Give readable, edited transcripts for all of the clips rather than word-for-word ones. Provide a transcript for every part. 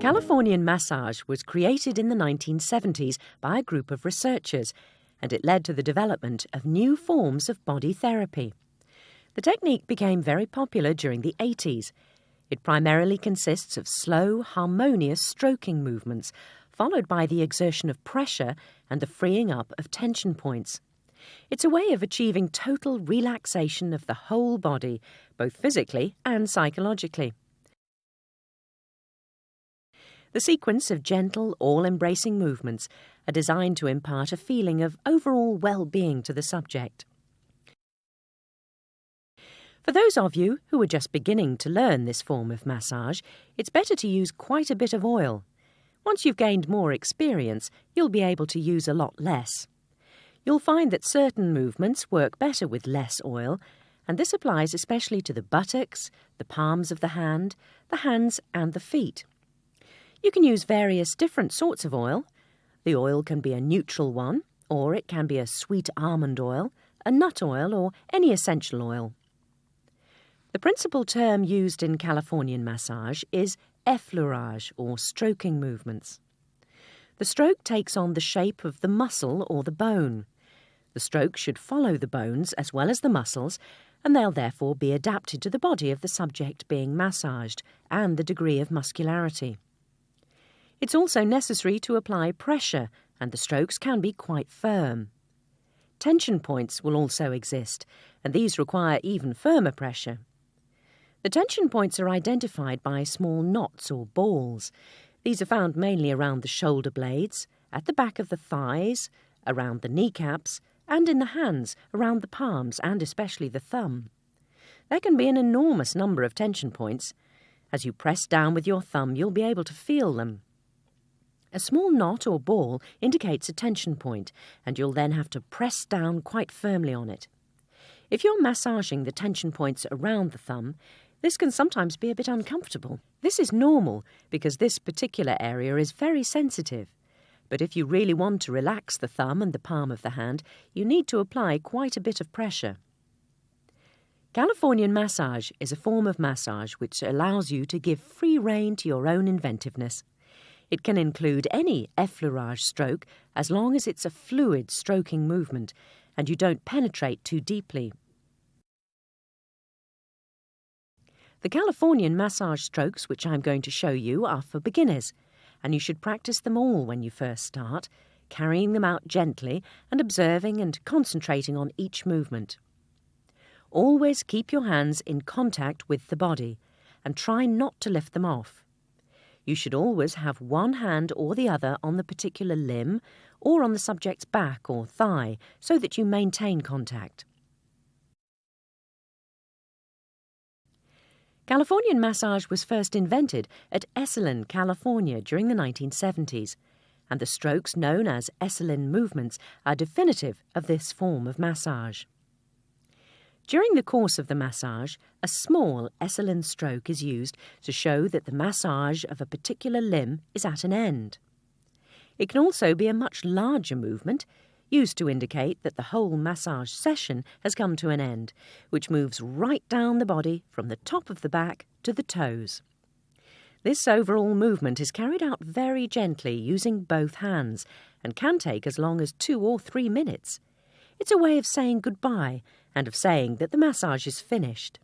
Californian Massage was created in the 1970s by a group of researchers, and it led to the development of new forms of body therapy. The technique became very popular during the 80s. It primarily consists of slow, harmonious stroking movements, followed by the exertion of pressure and the freeing up of tension points. It's a way of achieving total relaxation of the whole body, both physically and psychologically. The sequence of gentle, all-embracing movements are designed to impart a feeling of overall well-being to the subject. For those of you who are just beginning to learn this form of massage, it's better to use quite a bit of oil. Once you've gained more experience, you'll be able to use a lot less. You'll find that certain movements work better with less oil, and this applies especially to the buttocks, the palms of the hands and the feet. You can use various different sorts of oil. The oil can be a neutral one, or it can be a sweet almond oil, a nut oil, or any essential oil. The principal term used in Californian massage is effleurage, or stroking movements. The stroke takes on the shape of the muscle or the bone. The stroke should follow the bones as well as the muscles, and they'll therefore be adapted to the body of the subject being massaged and the degree of muscularity. It's also necessary to apply pressure, and the strokes can be quite firm. Tension points will also exist, and these require even firmer pressure. The tension points are identified by small knots or balls. These are found mainly around the shoulder blades, at the back of the thighs, around the kneecaps, and in the hands, around the palms and especially the thumb. There can be an enormous number of tension points. As you press down with your thumb, you'll be able to feel them. A small knot or ball indicates a tension point, and you'll then have to press down quite firmly on it. If you're massaging the tension points around the thumb, this can sometimes be a bit uncomfortable. This is normal because this particular area is very sensitive. But if you really want to relax the thumb and the palm of the hand, you need to apply quite a bit of pressure. Californian massage is a form of massage which allows you to give free rein to your own inventiveness. It can include any effleurage stroke as long as it's a fluid stroking movement and you don't penetrate too deeply. The Californian massage strokes which I'm going to show you are for beginners, and you should practice them all when you first start, carrying them out gently and observing and concentrating on each movement. Always keep your hands in contact with the body and try not to lift them off. You should always have one hand or the other on the particular limb or on the subject's back or thigh so that you maintain contact. Californian massage was first invented at Esalen, California during the 1970s, and the strokes known as Esalen movements are definitive of this form of massage. During the course of the massage, a small Esalen stroke is used to show that the massage of a particular limb is at an end. It can also be a much larger movement, used to indicate that the whole massage session has come to an end, which moves right down the body from the top of the back to the toes. This overall movement is carried out very gently using both hands and can take as long as 2 or 3 minutes. It's a way of saying goodbye and of saying that the massage is finished.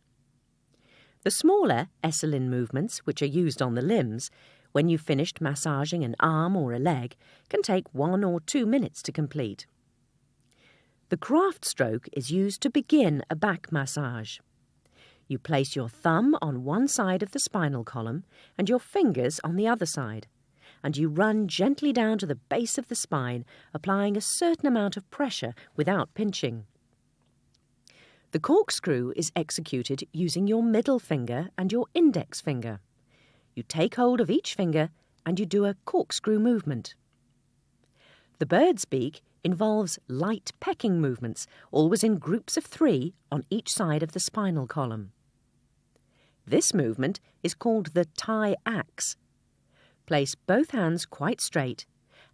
The smaller Esalen movements, which are used on the limbs, when you've finished massaging an arm or a leg, can take 1 or 2 minutes to complete. The craft stroke is used to begin a back massage. You place your thumb on one side of the spinal column and your fingers on the other side, and you run gently down to the base of the spine, applying a certain amount of pressure without pinching. The corkscrew is executed using your middle finger and your index finger. You take hold of each finger and you do a corkscrew movement. The bird's beak involves light pecking movements, always in groups of 3 on each side of the spinal column. This movement is called the Thai axe. Place both hands quite straight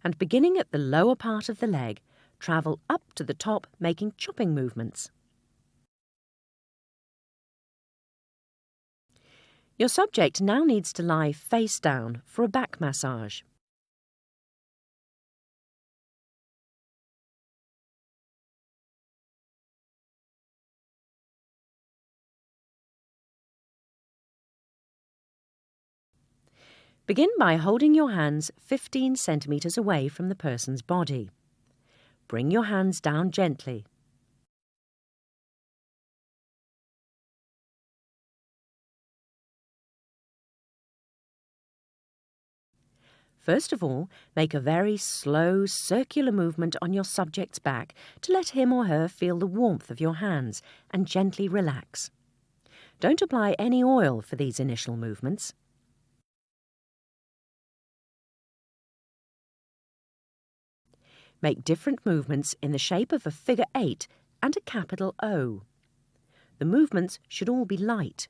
and, beginning at the lower part of the leg, travel up to the top, making chopping movements. Your subject now needs to lie face down for a back massage. Begin by holding your hands 15 centimetres away from the person's body. Bring your hands down gently. First of all, make a very slow circular movement on your subject's back to let him or her feel the warmth of your hands and gently relax. Don't apply any oil for these initial movements. Make different movements in the shape of a figure 8 and a capital O. The movements should all be light.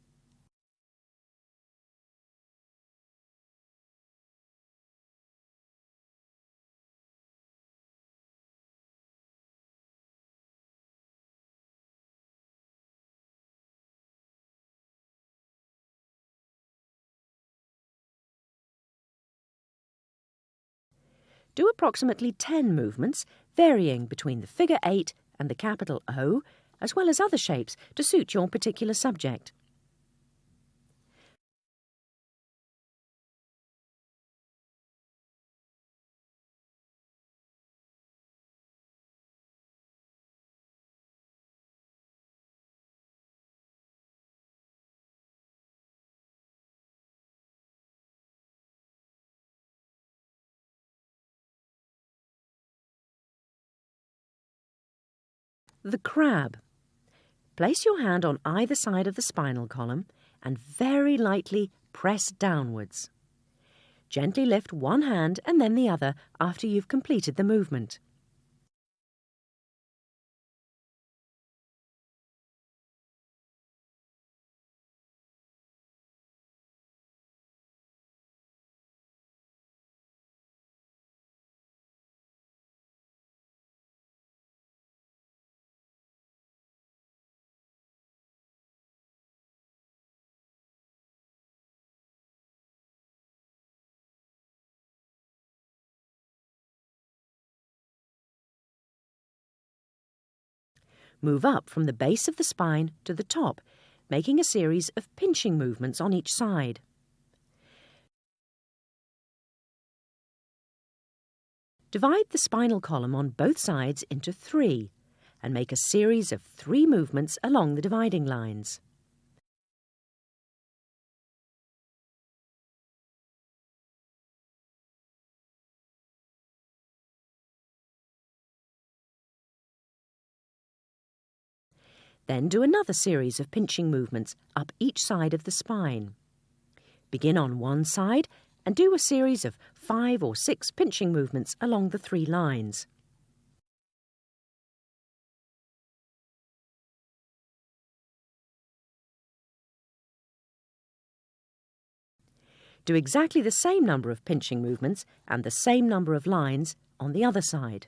Do approximately 10 movements, varying between the figure 8 and the capital O, as well as other shapes to suit your particular subject. The crab. Place your hand on either side of the spinal column and very lightly press downwards. Gently lift one hand and then the other after you've completed the movement. Move up from the base of the spine to the top, making a series of pinching movements on each side. Divide the spinal column on both sides into 3 and make a series of 3 movements along the dividing lines. Then do another series of pinching movements up each side of the spine. Begin on one side and do a series of 5 or 6 pinching movements along the 3 lines. Do exactly the same number of pinching movements and the same number of lines on the other side.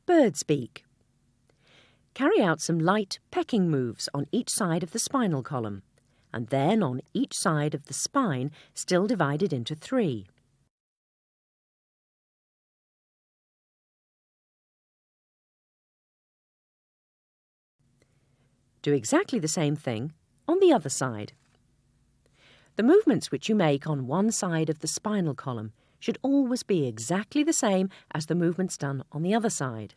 bird's beak. Carry out some light pecking moves on each side of the spinal column, and then on each side of the spine, still divided into 3. Do exactly the same thing on the other side. The movements which you make on one side of the spinal column should always be exactly the same as the movements done on the other side.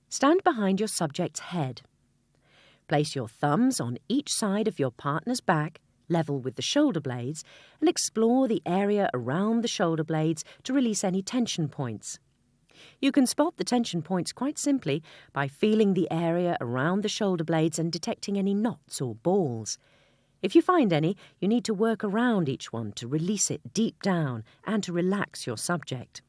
Stand behind your subject's head. Place your thumbs on each side of your partner's back, level with the shoulder blades, and explore the area around the shoulder blades to release any tension points. You can spot the tension points quite simply by feeling the area around the shoulder blades and detecting any knots or balls. If you find any, you need to work around each one to release it deep down and to relax your subject.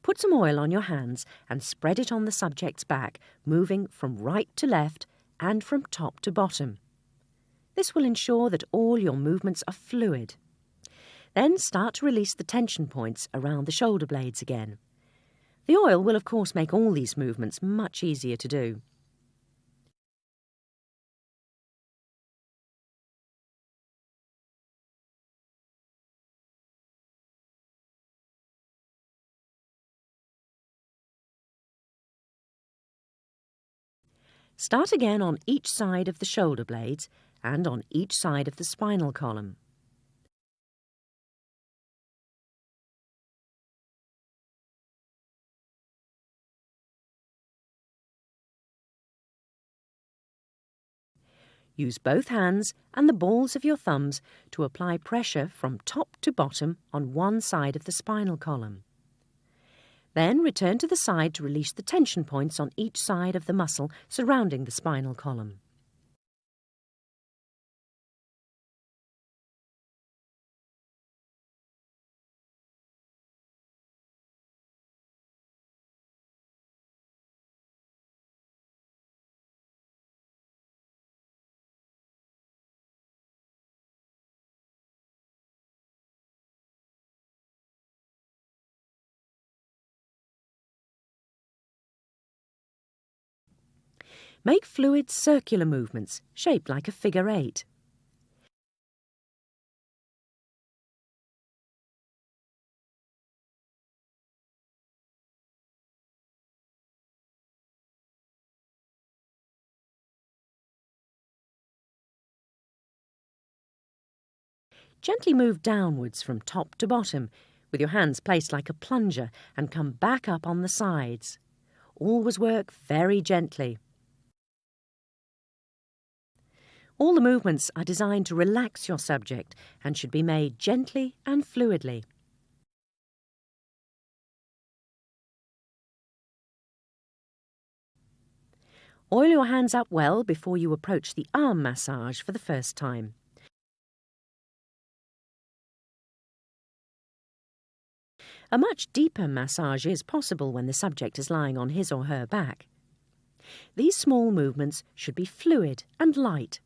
Put some oil on your hands and spread it on the subject's back, moving from right to left and from top to bottom. This will ensure that all your movements are fluid. Then start to release the tension points around the shoulder blades again. The oil will of course make all these movements much easier to do. Start again on each side of the shoulder blades and on each side of the spinal column. Use both hands and the balls of your thumbs to apply pressure from top to bottom on one side of the spinal column. Then return to the side to release the tension points on each side of the muscle surrounding the spinal column. Make fluid circular movements, shaped like a figure 8. Gently move downwards from top to bottom, with your hands placed like a plunger, and come back up on the sides. Always work very gently. All the movements are designed to relax your subject and should be made gently and fluidly. Oil your hands up well before you approach the arm massage for the first time. A much deeper massage is possible when the subject is lying on his or her back. These small movements should be fluid and light.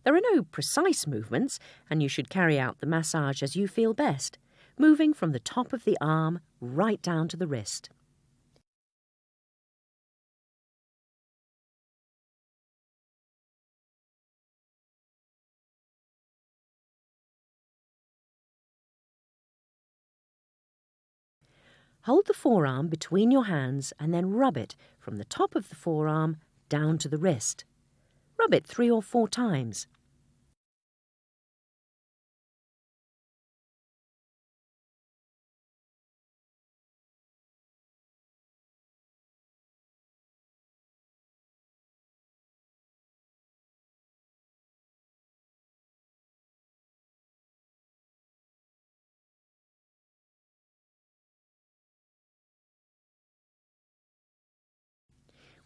There are no precise movements, and you should carry out the massage as you feel best, moving from the top of the arm right down to the wrist. Hold the forearm between your hands and then rub it from the top of the forearm down to the wrist. Rub it 3 or 4 times.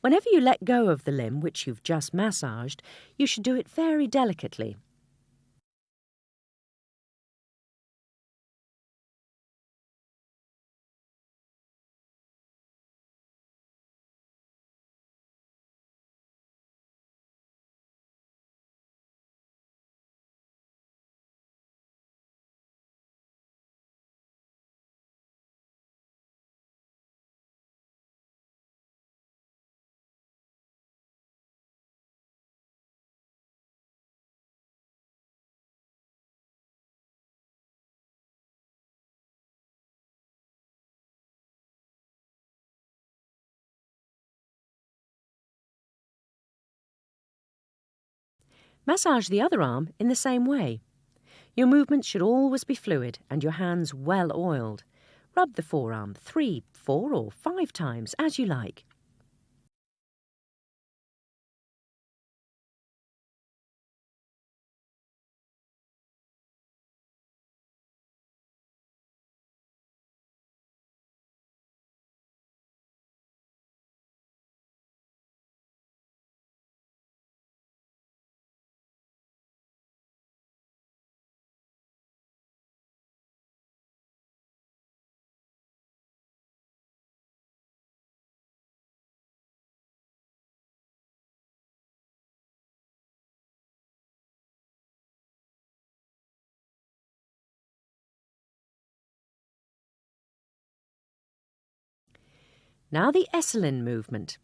Whenever you let go of the limb which you've just massaged, you should do it very delicately. Massage the other arm in the same way. Your movements should always be fluid and your hands well oiled. Rub the forearm 3, 4 or 5 times as you like. Now the Esalen movement.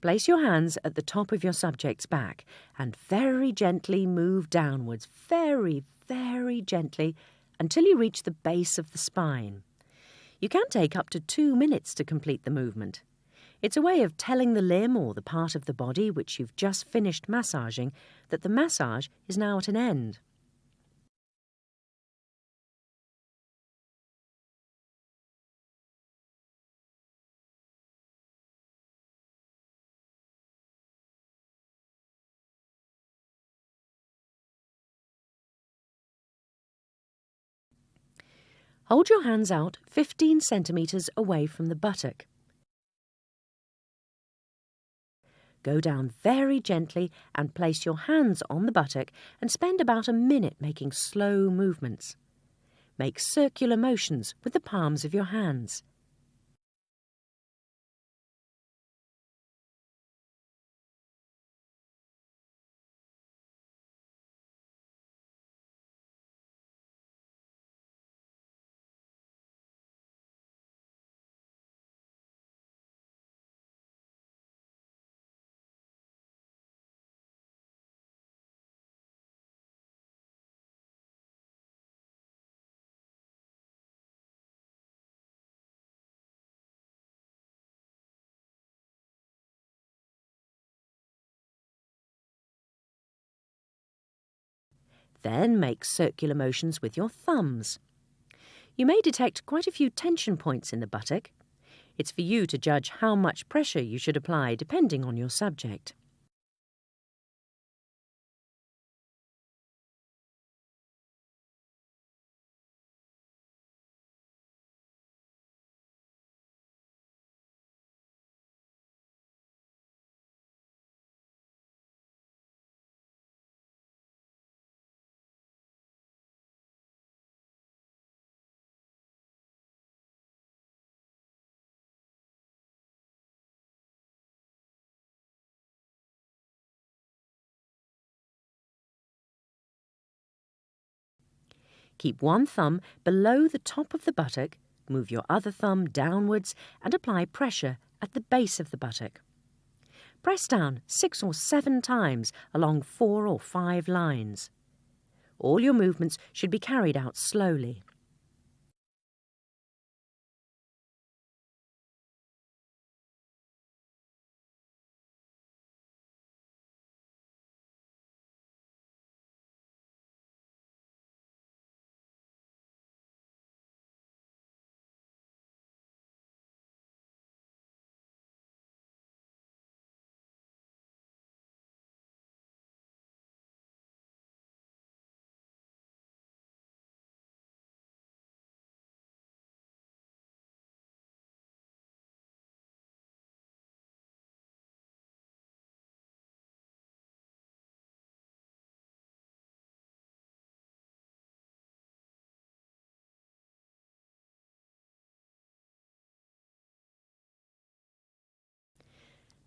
Place your hands at the top of your subject's back and very gently move downwards, very, very gently, until you reach the base of the spine. You can take up to 2 minutes to complete the movement. It's a way of telling the limb or the part of the body which you've just finished massaging that the massage is now at an end. Hold your hands out 15 centimetres away from the buttock. Go down very gently and place your hands on the buttock and spend about a minute making slow movements. Make circular motions with the palms of your hands. Then make circular motions with your thumbs. You may detect quite a few tension points in the buttock. It's for you to judge how much pressure you should apply depending on your subject. Keep one thumb below the top of the buttock, move your other thumb downwards and apply pressure at the base of the buttock. Press down 6 or 7 times along 4 or 5 lines. All your movements should be carried out slowly.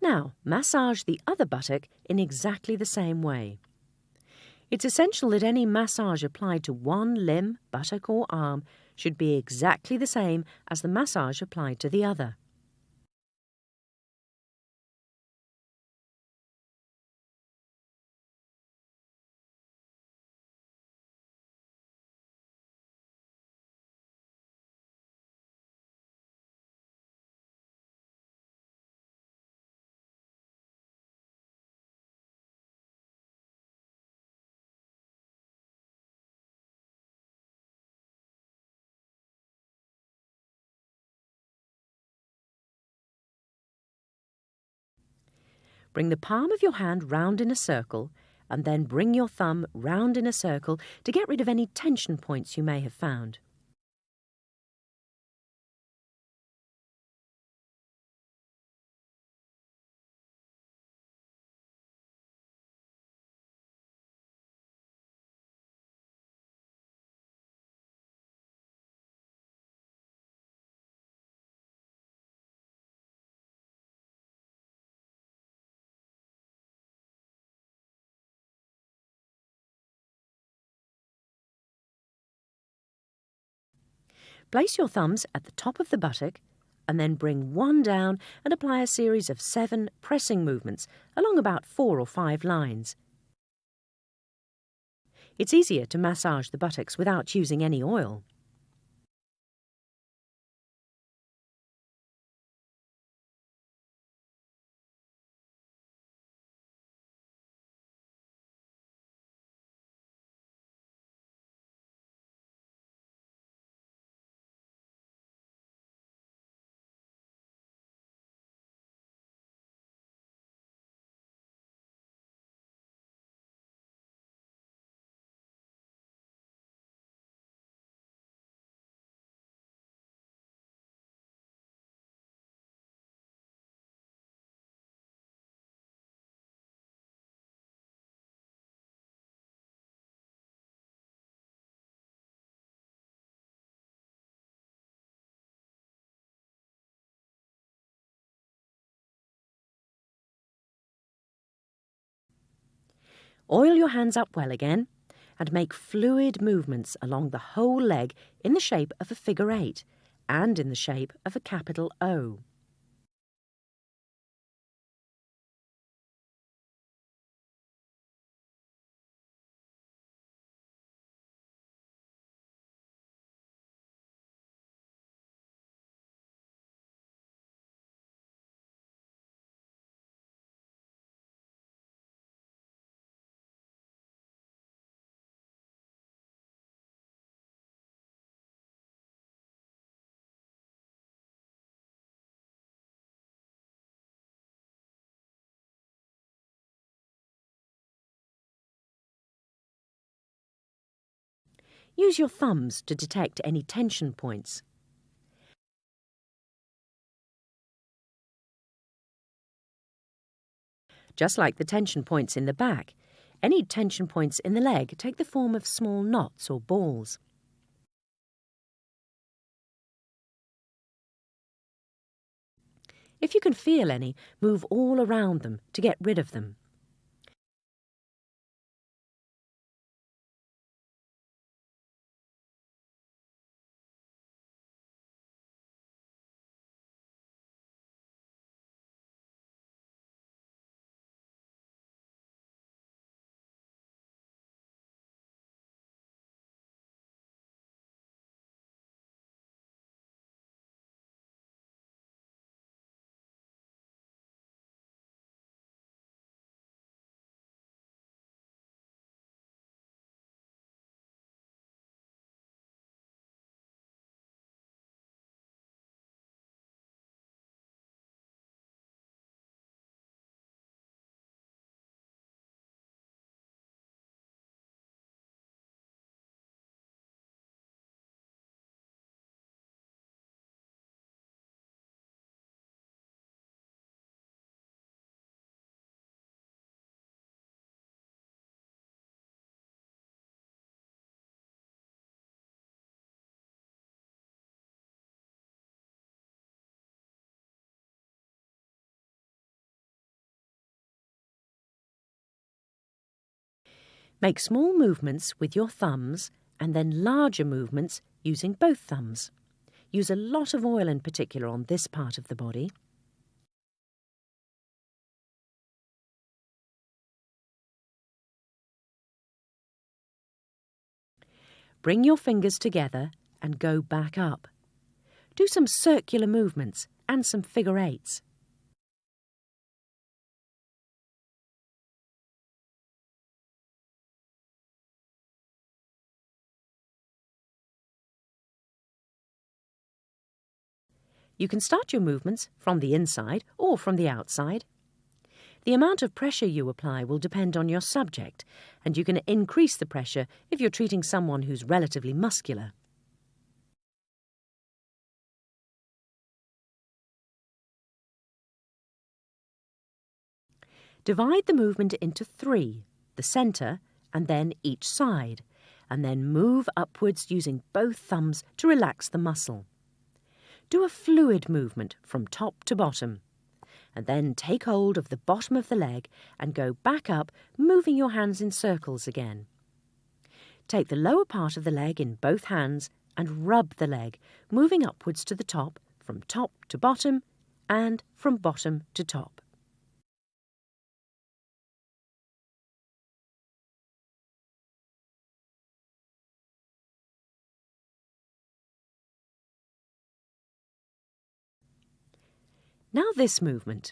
Now, massage the other buttock in exactly the same way. It's essential that any massage applied to one limb, buttock or arm should be exactly the same as the massage applied to the other. Bring the palm of your hand round in a circle and then bring your thumb round in a circle to get rid of any tension points you may have found. Place your thumbs at the top of the buttock and then bring one down and apply a series of 7 pressing movements along about 4 or 5 lines. It's easier to massage the buttocks without using any oil. Oil your hands up well again and make fluid movements along the whole leg in the shape of a figure 8 and in the shape of a capital O. Use your thumbs to detect any tension points. Just like the tension points in the back, any tension points in the leg take the form of small knots or balls. If you can feel any, move all around them to get rid of them. Make small movements with your thumbs and then larger movements using both thumbs. Use a lot of oil in particular on this part of the body. Bring your fingers together and go back up. Do some circular movements and some figure eights. You can start your movements from the inside or from the outside. The amount of pressure you apply will depend on your subject, and you can increase the pressure if you're treating someone who's relatively muscular. Divide the movement into 3, the centre and then each side, and then move upwards using both thumbs to relax the muscle. Do a fluid movement from top to bottom, and then take hold of the bottom of the leg and go back up, moving your hands in circles again. Take the lower part of the leg in both hands and rub the leg, moving upwards to the top, from top to bottom, and from bottom to top. Now this movement.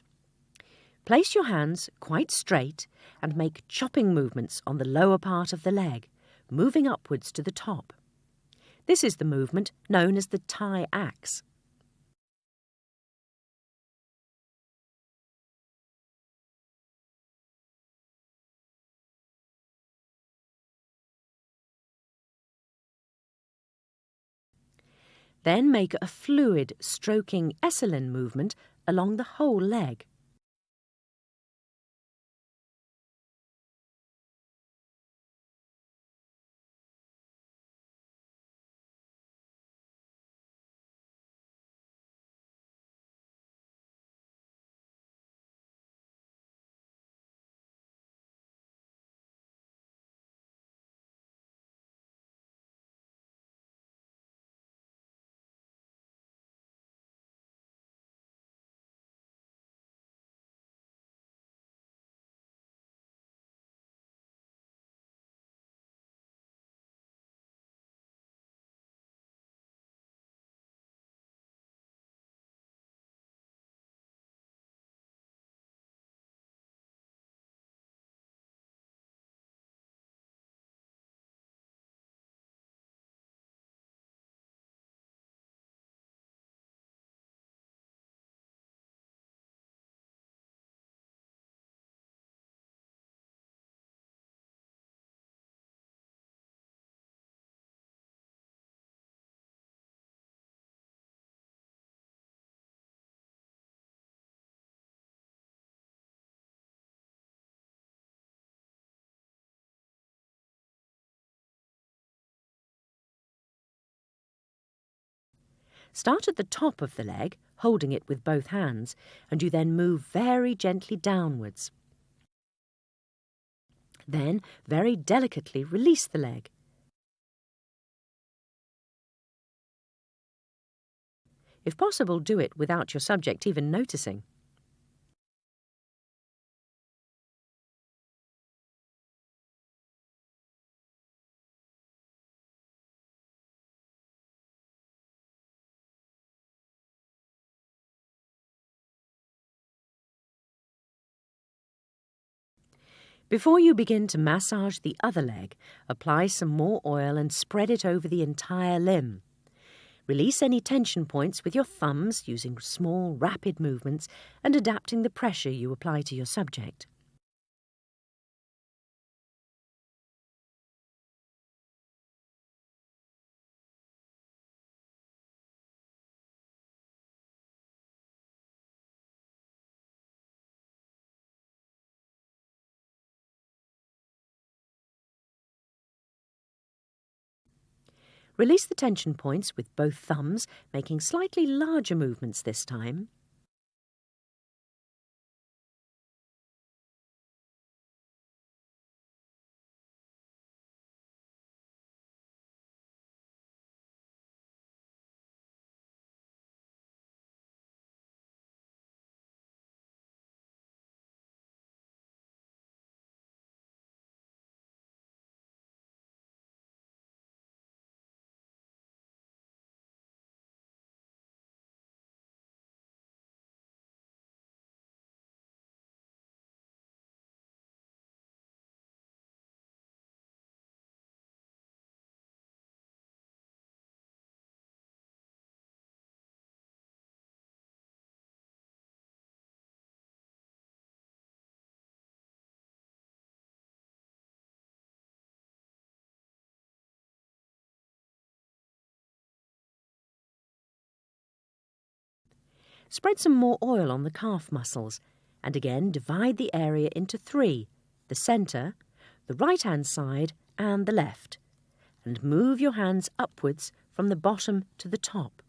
Place your hands quite straight and make chopping movements on the lower part of the leg, moving upwards to the top. This is the movement known as the Thai axe. Then make a fluid stroking Esalen movement along the whole leg. Start at the top of the leg, holding it with both hands, and you then move very gently downwards. Then, very delicately release the leg. If possible, do it without your subject even noticing. Before you begin to massage the other leg, apply some more oil and spread it over the entire limb. Release any tension points with your thumbs using small, rapid movements and adapting the pressure you apply to your subject. Release the tension points with both thumbs, making slightly larger movements this time. Spread some more oil on the calf muscles and again divide the area into three: the centre, the right-hand side and the left, and move your hands upwards from the bottom to the top.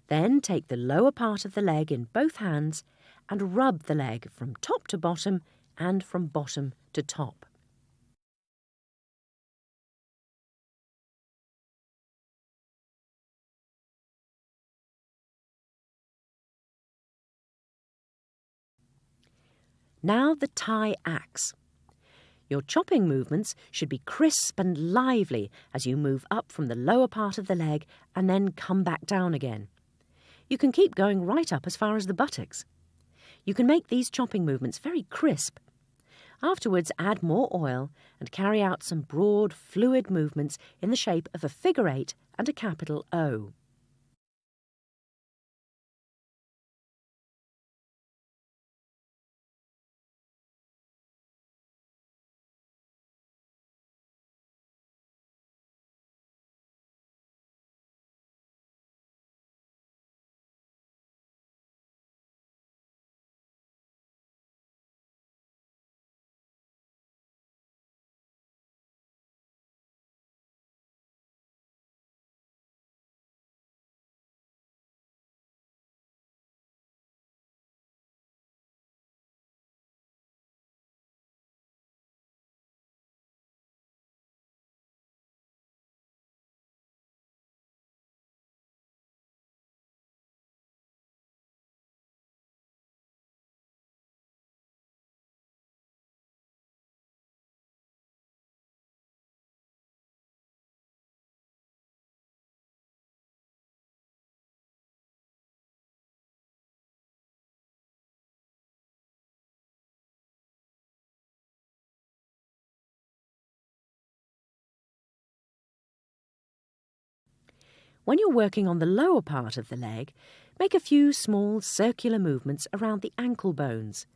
Then take the lower part of the leg in both hands and rub the leg from top to bottom and from bottom to top. Now the Thai axe. Your chopping movements should be crisp and lively as you move up from the lower part of the leg and then come back down again. You can keep going right up as far as the buttocks. You can make these chopping movements very crisp. Afterwards, add more oil and carry out some broad, fluid movements in the shape of a figure 8 and a capital O. When you're working on the lower part of the leg, make a few small circular movements around the ankle bones.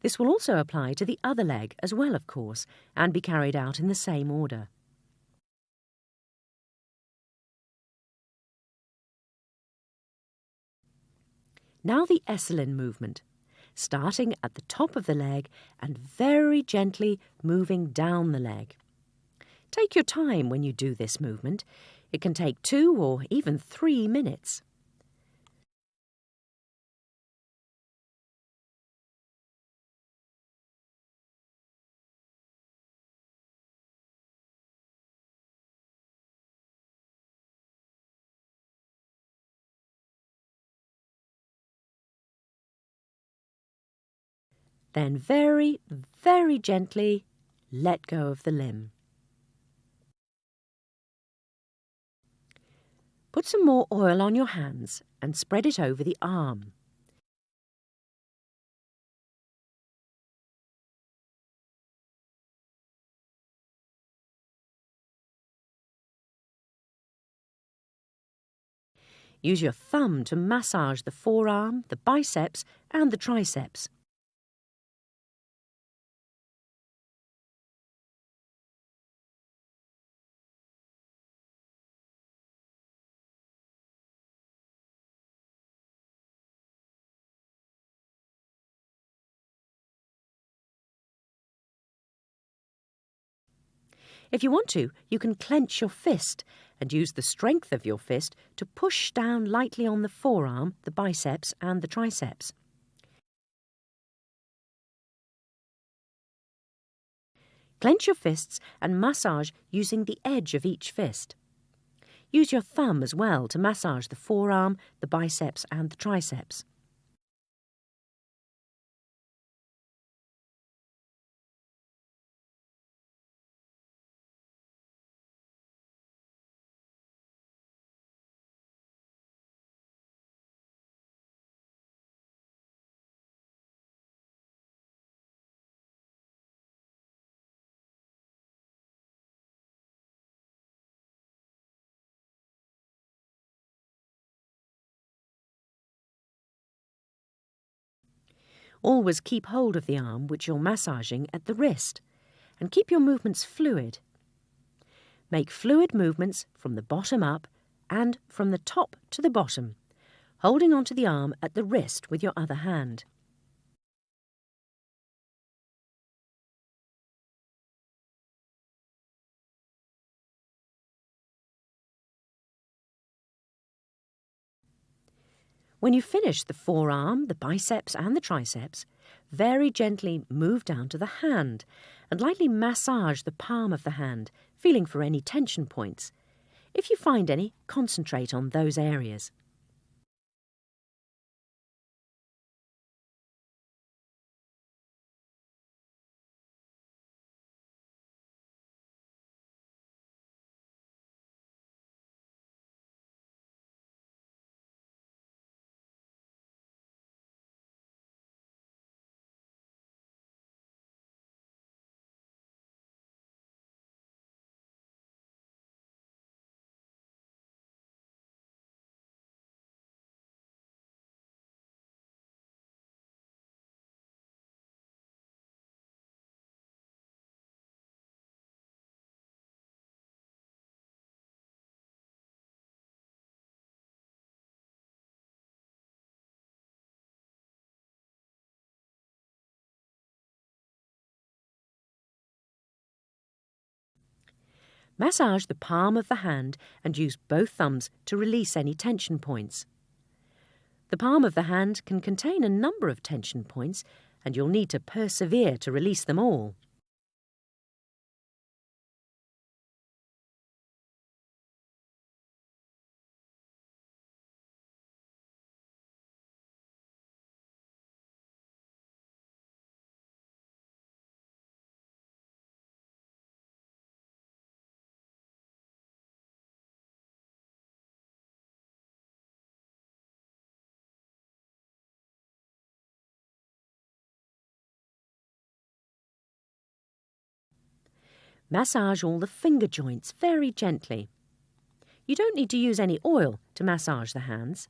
This will also apply to the other leg as well, of course, and be carried out in the same order. Now the Esalen movement, starting at the top of the leg and very gently moving down the leg. Take your time when you do this movement. It can take 2 or even 3 minutes. Then very, very gently let go of the limb. Put some more oil on your hands and spread it over the arm. Use your thumb to massage the forearm, the biceps and the triceps. If you want to, you can clench your fist and use the strength of your fist to push down lightly on the forearm, the biceps and the triceps. Clench your fists and massage using the edge of each fist. Use your thumb as well to massage the forearm, the biceps and the triceps. Always keep hold of the arm which you're massaging at the wrist and keep your movements fluid. Make fluid movements from the bottom up and from the top to the bottom, holding onto the arm at the wrist with your other hand. When you finish the forearm, the biceps and the triceps, very gently move down to the hand and lightly massage the palm of the hand, feeling for any tension points. If you find any, concentrate on those areas. Massage the palm of the hand and use both thumbs to release any tension points. The palm of the hand can contain a number of tension points and you'll need to persevere to release them all. Massage all the finger joints very gently. You don't need to use any oil to massage the hands.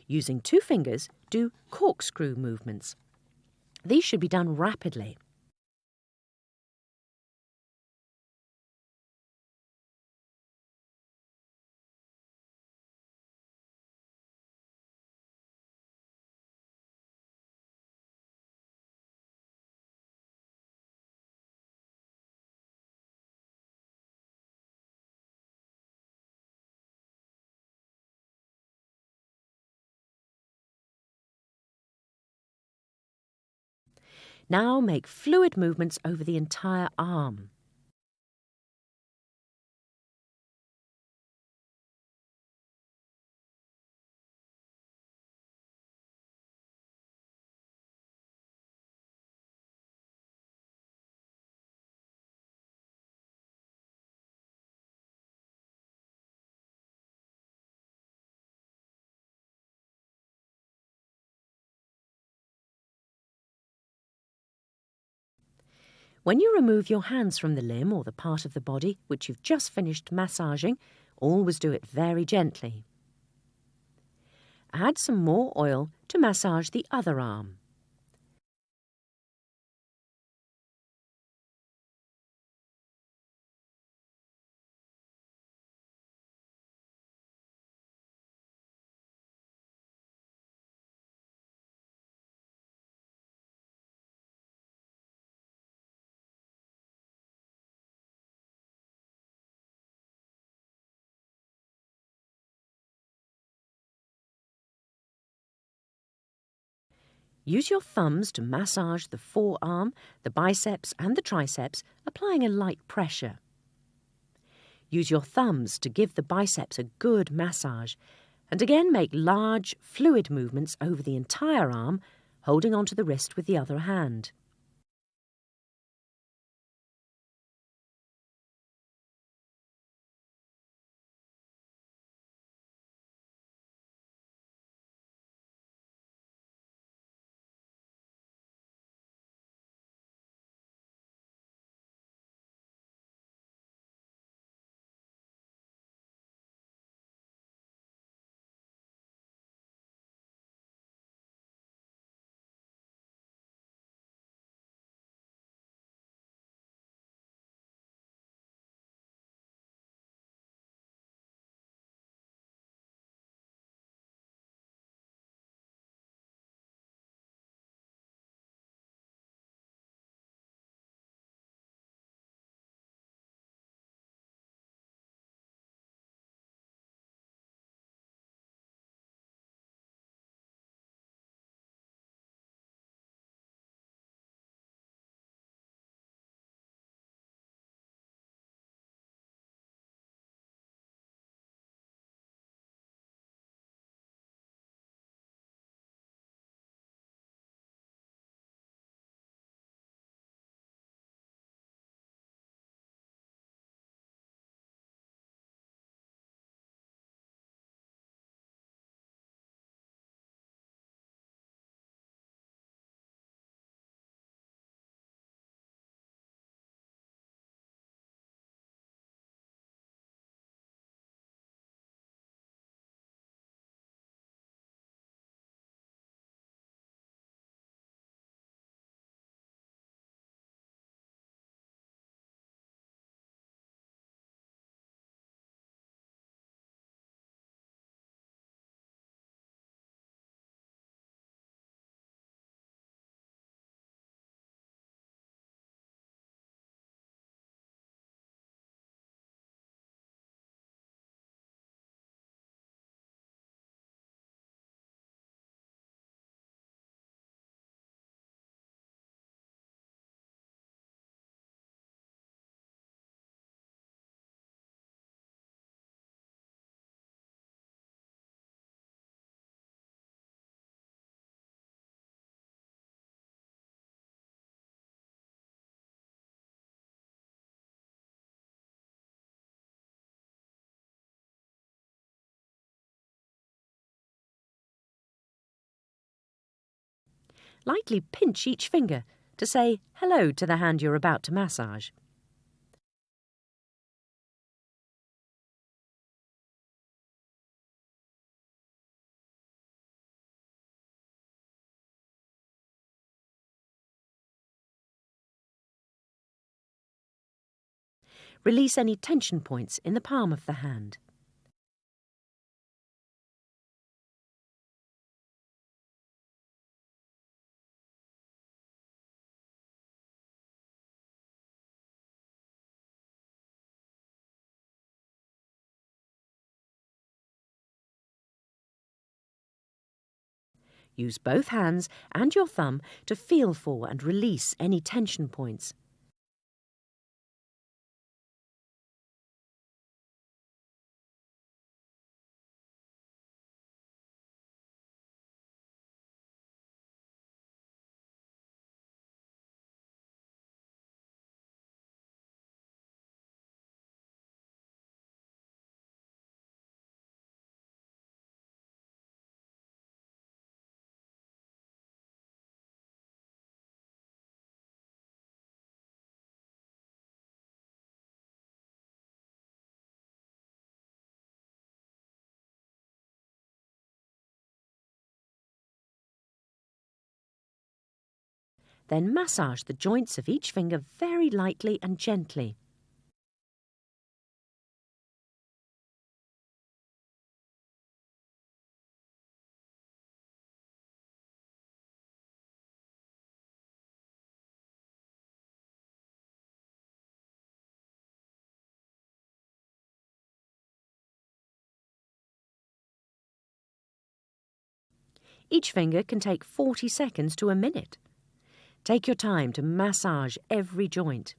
Using 2 fingers, do corkscrew movements. These should be done rapidly. Now make fluid movements over the entire arm. When you remove your hands from the limb or the part of the body which you've just finished massaging, always do it very gently. Add some more oil to massage the other arm. Use your thumbs to massage the forearm, the biceps and the triceps, applying a light pressure. Use your thumbs to give the biceps a good massage, and again make large, fluid movements over the entire arm, holding onto the wrist with the other hand. Lightly pinch each finger to say hello to the hand you're about to massage. Release any tension points in the palm of the hand. Use both hands and your thumb to feel for and release any tension points. Then massage the joints of each finger very lightly and gently. Each finger can take 40 seconds to a minute. Take your time to massage every joint.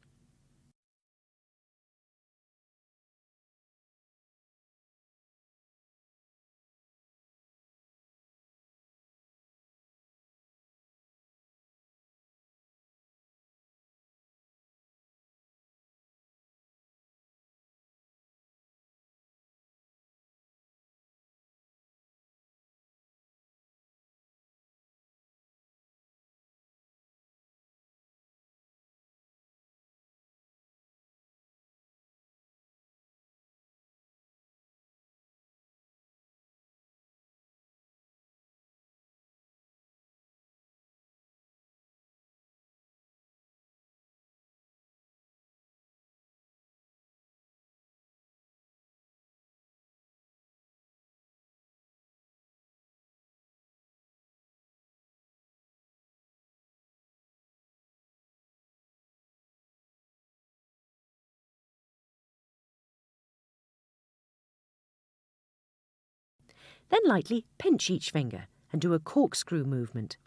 Then lightly pinch each finger and do a corkscrew movement.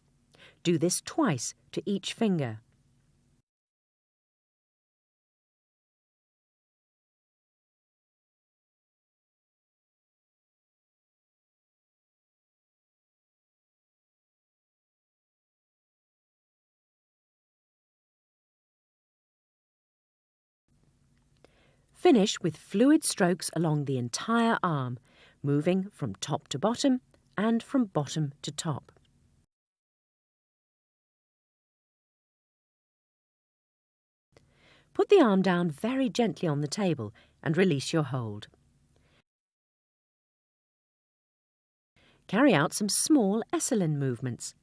Do this twice to each finger. Finish with fluid strokes along the entire arm, moving from top to bottom and from bottom to top. Put the arm down very gently on the table and release your hold. Carry out some small Esalen movements.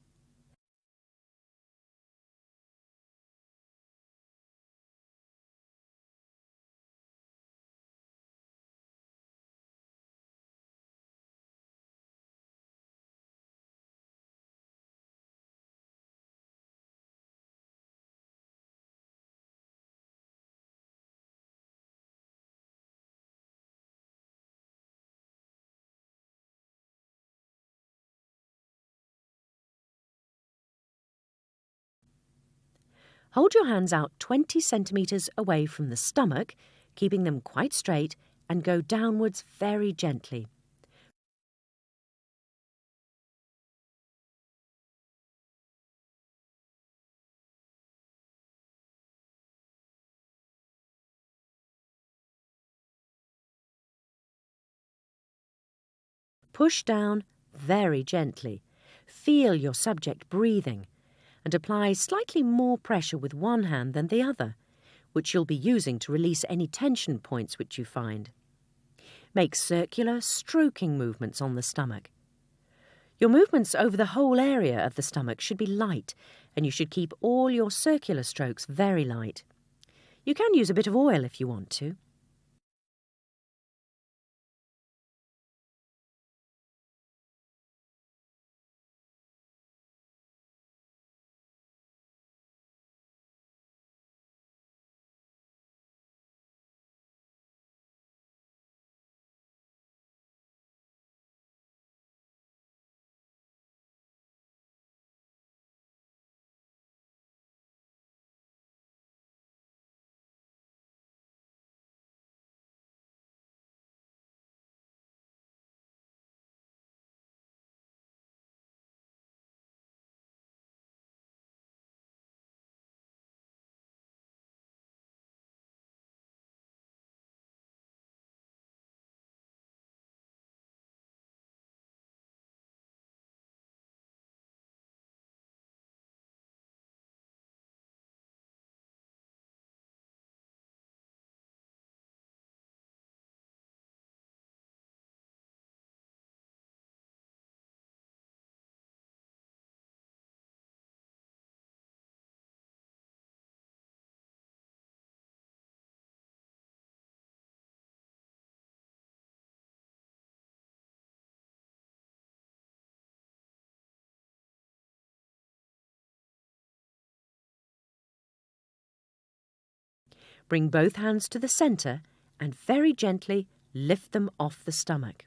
Hold your hands out 20 centimetres away from the stomach, keeping them quite straight, and go downwards very gently. Push down very gently. Feel your subject breathing and apply slightly more pressure with one hand than the other, which you'll be using to release any tension points which you find. Make circular, stroking movements on the stomach. Your movements over the whole area of the stomach should be light, and you should keep all your circular strokes very light. You can use a bit of oil if you want to. Bring both hands to the centre and very gently lift them off the stomach.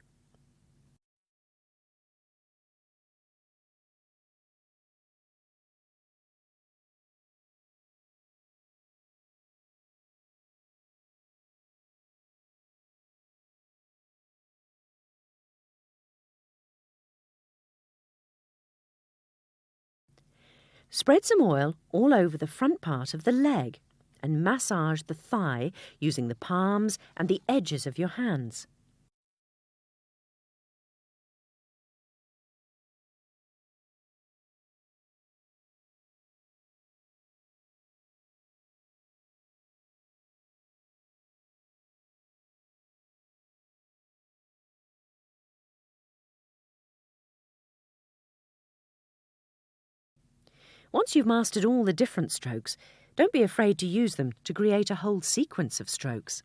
Spread some oil all over the front part of the leg and massage the thigh using the palms and the edges of your hands. Once you've mastered all the different strokes, don't be afraid to use them to create a whole sequence of strokes.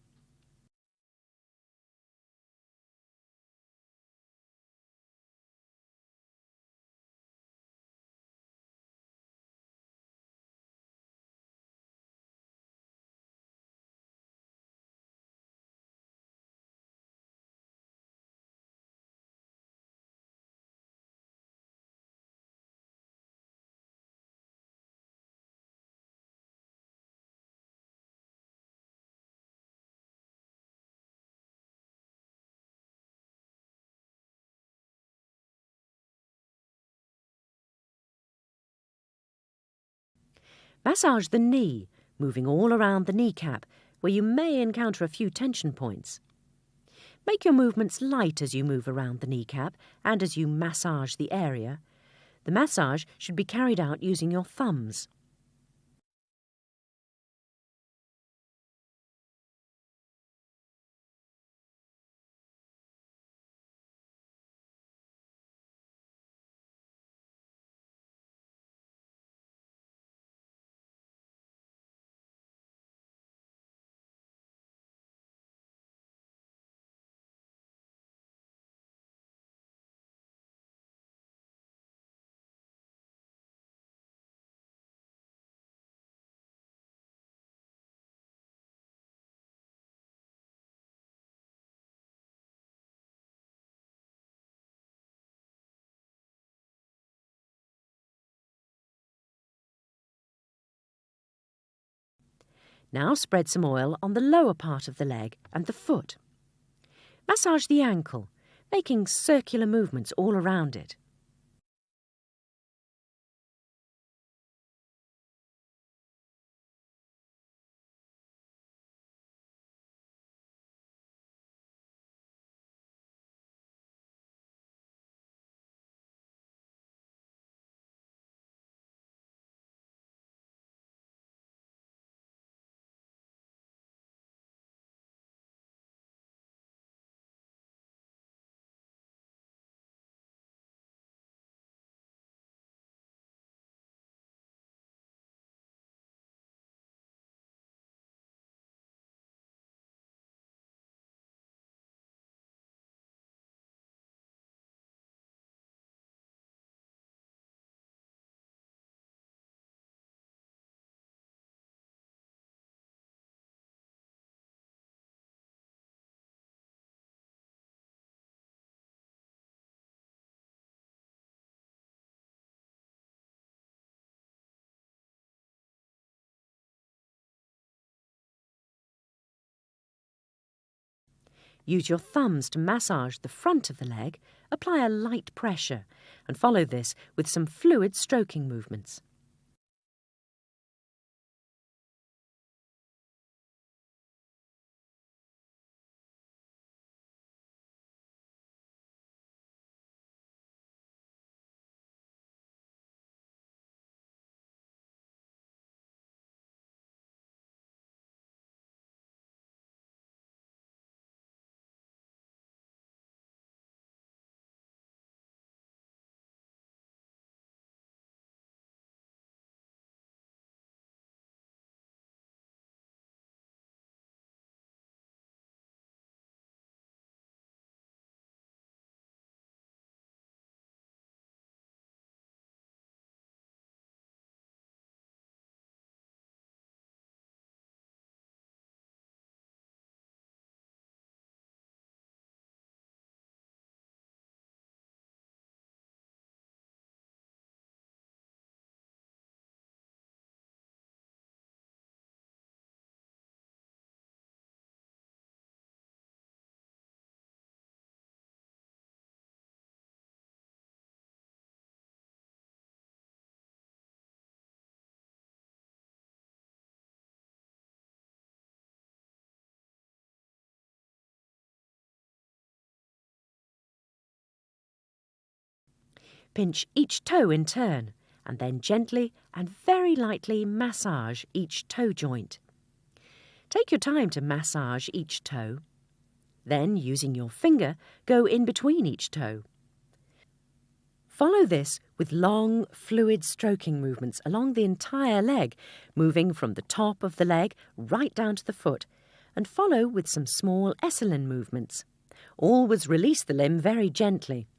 Massage the knee, moving all around the kneecap, where you may encounter a few tension points. Make your movements light as you move around the kneecap and as you massage the area. The massage should be carried out using your thumbs. Now spread some oil on the lower part of the leg and the foot. Massage the ankle, making circular movements all around it. Use your thumbs to massage the front of the leg, apply a light pressure, and follow this with some fluid stroking movements. Pinch each toe in turn, and then gently and very lightly massage each toe joint. Take your time to massage each toe. Then, using your finger, go in between each toe. Follow this with long, fluid stroking movements along the entire leg, moving from the top of the leg right down to the foot, and follow with some small Esalen movements. Always release the limb very gently.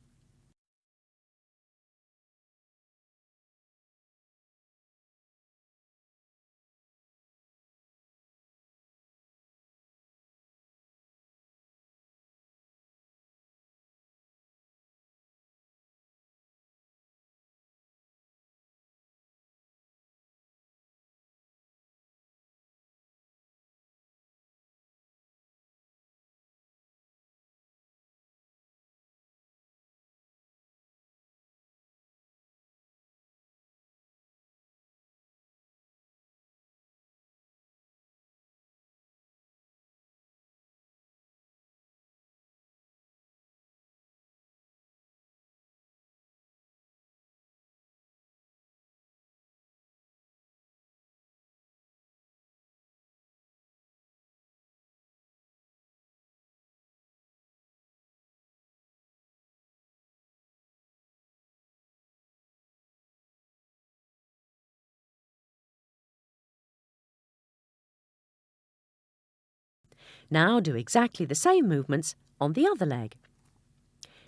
Now do exactly the same movements on the other leg.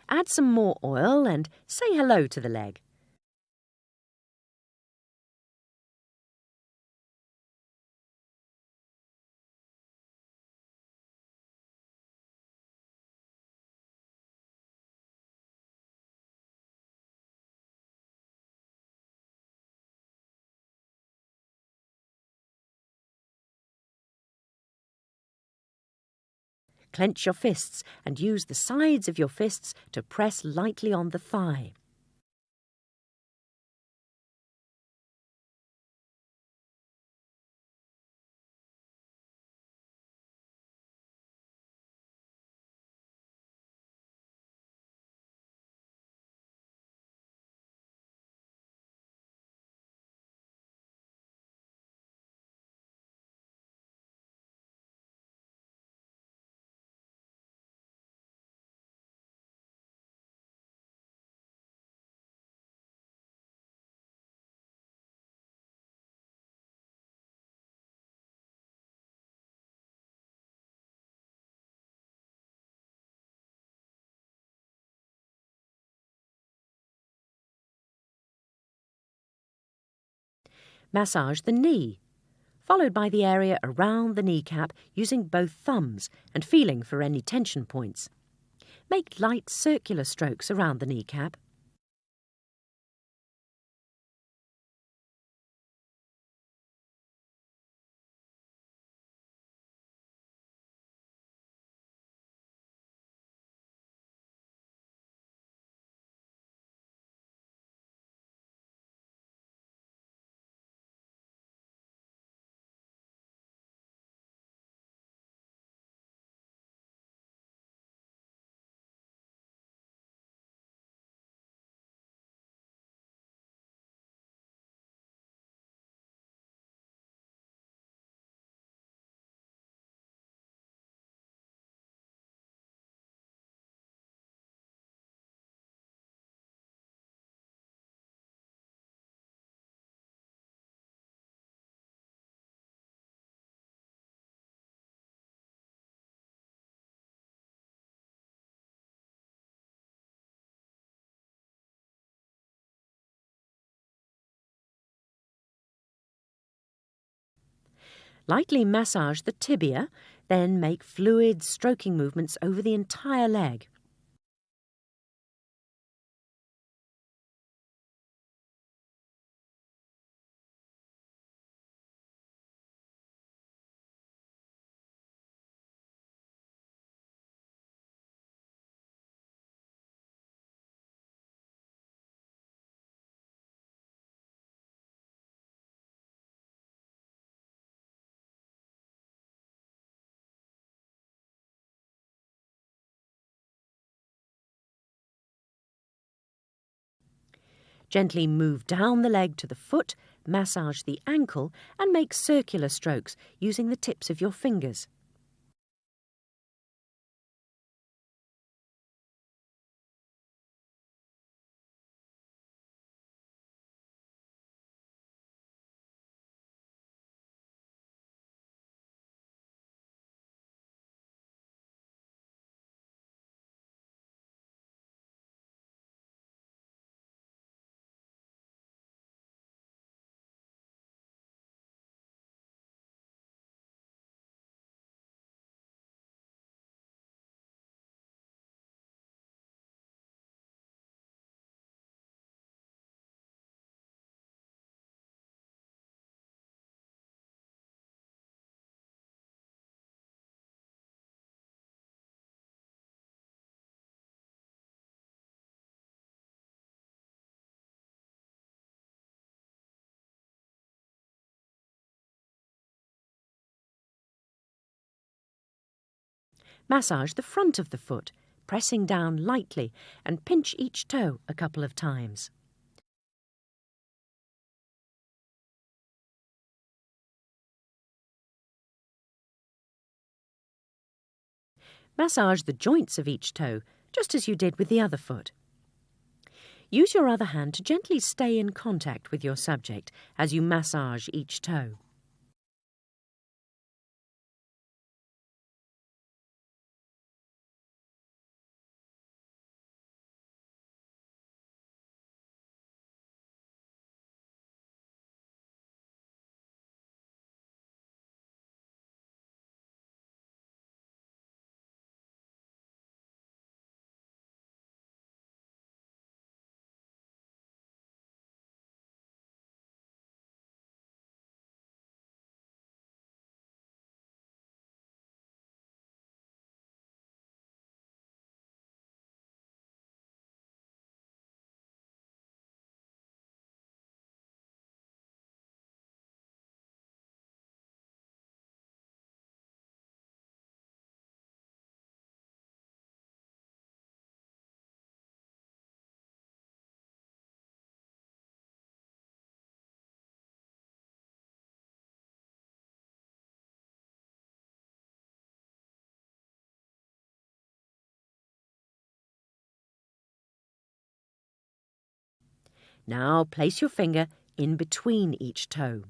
Add some more oil and say hello to the leg. Clench your fists and use the sides of your fists to press lightly on the thigh. Massage the knee, followed by the area around the kneecap using both thumbs and feeling for any tension points. Make light circular strokes around the kneecap. Lightly massage the tibia, then make fluid stroking movements over the entire leg. Gently move down the leg to the foot, massage the ankle, and make circular strokes using the tips of your fingers. Massage the front of the foot, pressing down lightly, and pinch each toe a couple of times. Massage the joints of each toe, just as you did with the other foot. Use your other hand to gently stay in contact with your subject as you massage each toe. Now place your finger in between each toe.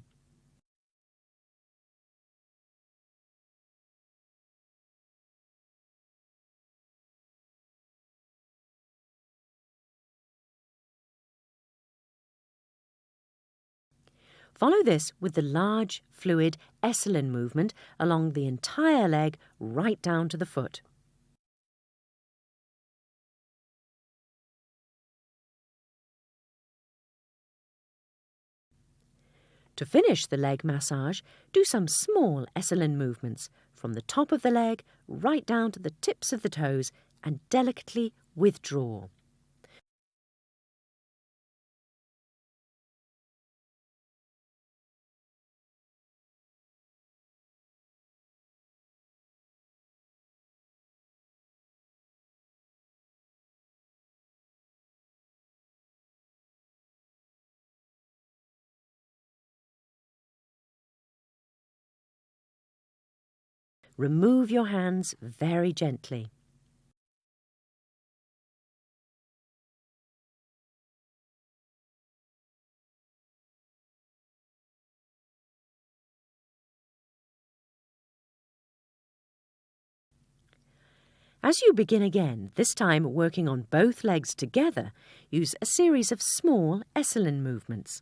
Follow this with the large, fluid Esalen movement along the entire leg right down to the foot. To finish the leg massage, do some small Esalen movements from the top of the leg right down to the tips of the toes and delicately withdraw. Remove your hands very gently. As you begin again, this time working on both legs together, use a series of small Esalen movements.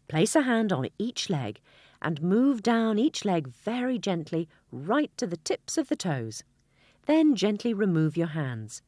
Place a hand on each leg and move down each leg very gently right to the tips of the toes. Then gently remove your hands.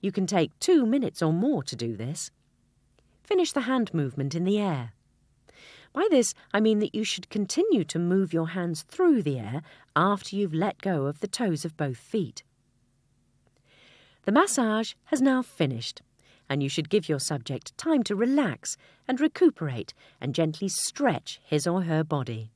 You can take 2 minutes or more to do this. Finish the hand movement in the air. By this, I mean that you should continue to move your hands through the air after you've let go of the toes of both feet. The massage has now finished, and you should give your subject time to relax and recuperate and gently stretch his or her body.